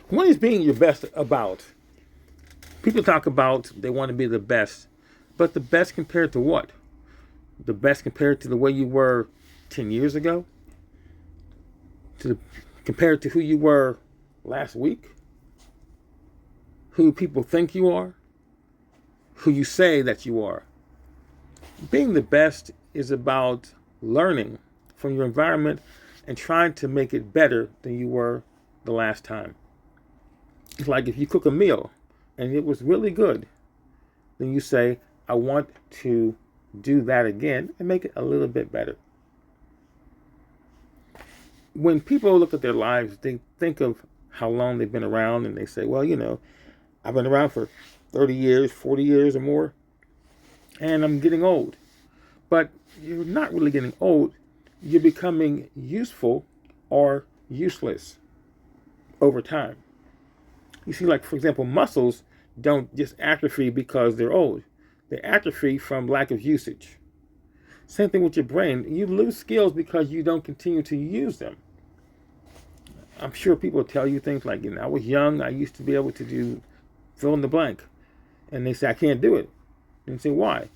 What is being your best about? People talk about they want to be the best, but the best compared to what? The best compared to the way you were 10 years ago? To the, compared to who you were last week? Who people think you are? Who you say that you are? Being the best is about learning from your environment and trying to make it better than you were the last time. It's like if you cook a meal and it was really good, then you say, I want to do that again and make it a little bit better. When people look at their lives, they think of how long they've been around and they say, well, I've been around for 30 years, 40 years or more, and I'm getting old. But you're not really getting old. You're becoming useful or useless over time. You see, like, for example, muscles don't just atrophy because they're old. They atrophy from lack of usage. Same thing with your brain. You lose skills because you don't continue to use them. I'm sure people tell you things like, I was young, I used to be able to do fill in the blank. And they say, I can't do it. And you say, why?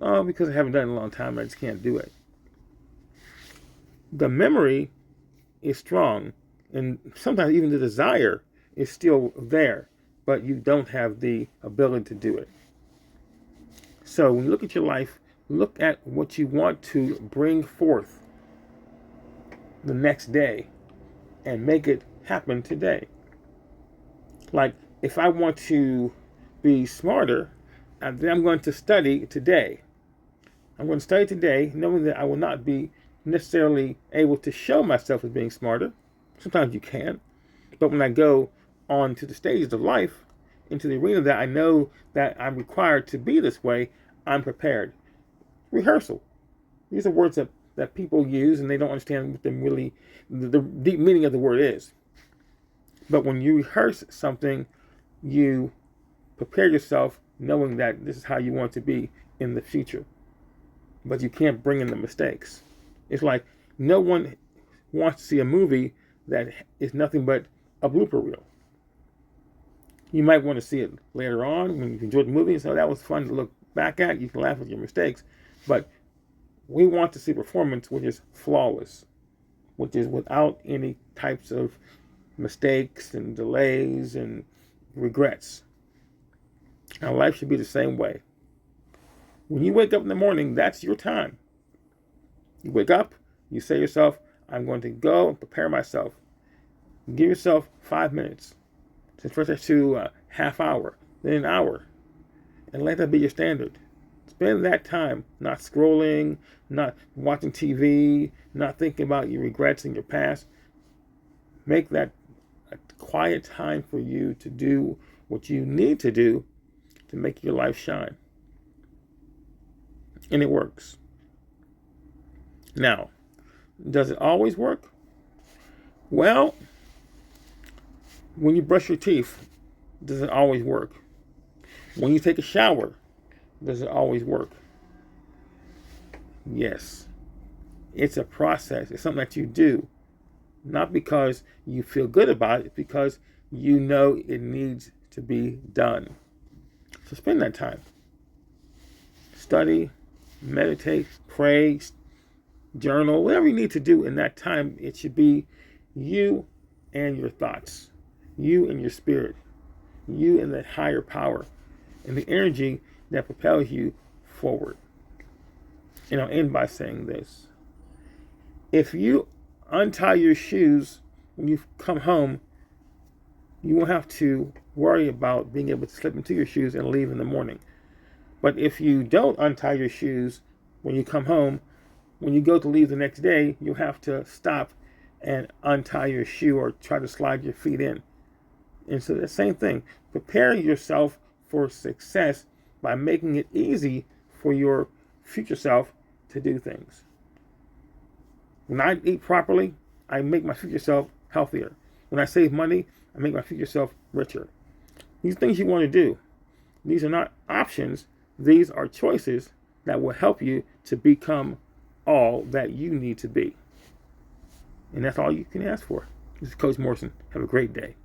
Oh, because I haven't done it in a long time, I just can't do it. The memory is strong, and sometimes even the desire is still there, but you don't have the ability to do it. So when you look at your life, look at what you want to bring forth the next day and make it happen today. Like, if I want to be smarter, then I'm going to study today. I'm going to study today, knowing that I will not be necessarily able to show myself as being smarter. Sometimes you can. But when I go on to the stages of life, into the arena that I know that I'm required to be this way, I'm prepared. Rehearsal. These are words that people use and they don't understand what the deep meaning of the word is. But when you rehearse something, you prepare yourself knowing that this is how you want to be in the future. But you can't bring in the mistakes. It's like no one wants to see a movie that is nothing but a blooper reel. You might want to see it later on when you enjoyed the movie and say, that was fun to look back at. You can laugh at your mistakes. But we want to see performance which is flawless, which is without any types of mistakes and delays and regrets. Our life should be the same way. When you wake up in the morning, that's your time. You wake up, you say to yourself, I'm going to go and prepare myself. Give yourself 5 minutes. Stretch that to a half hour, then an hour. And let that be your standard. Spend that time not scrolling, not watching TV, not thinking about your regrets and your past. Make that a quiet time for you to do what you need to do to make your life shine. And it works. Now, does it always work? Well, when you brush your teeth, does it always work? When you take a shower, does it always work? Yes. It's a process. It's something that you do. Not because you feel good about it, because you know it needs to be done. So spend that time. Study, meditate, pray, journal, whatever you need to do in that time. It should be you and your thoughts, you and your spirit, you and that higher power, and the energy that propels you forward. And I'll end by saying this. If you untie your shoes when you come home, you won't have to worry about being able to slip into your shoes and leave in the morning. But if you don't untie your shoes when you come home, when you go to leave the next day, you'll have to stop and untie your shoe or try to slide your feet in. And so the same thing. Prepare yourself for success by making it easy for your future self to do things. When I eat properly, I make my future self healthier. When I save money, I make my future self richer. These things you want to do, these are not options. These are choices that will help you to become all that you need to be. And that's all you can ask for. This is Coach Morrison. Have a great day.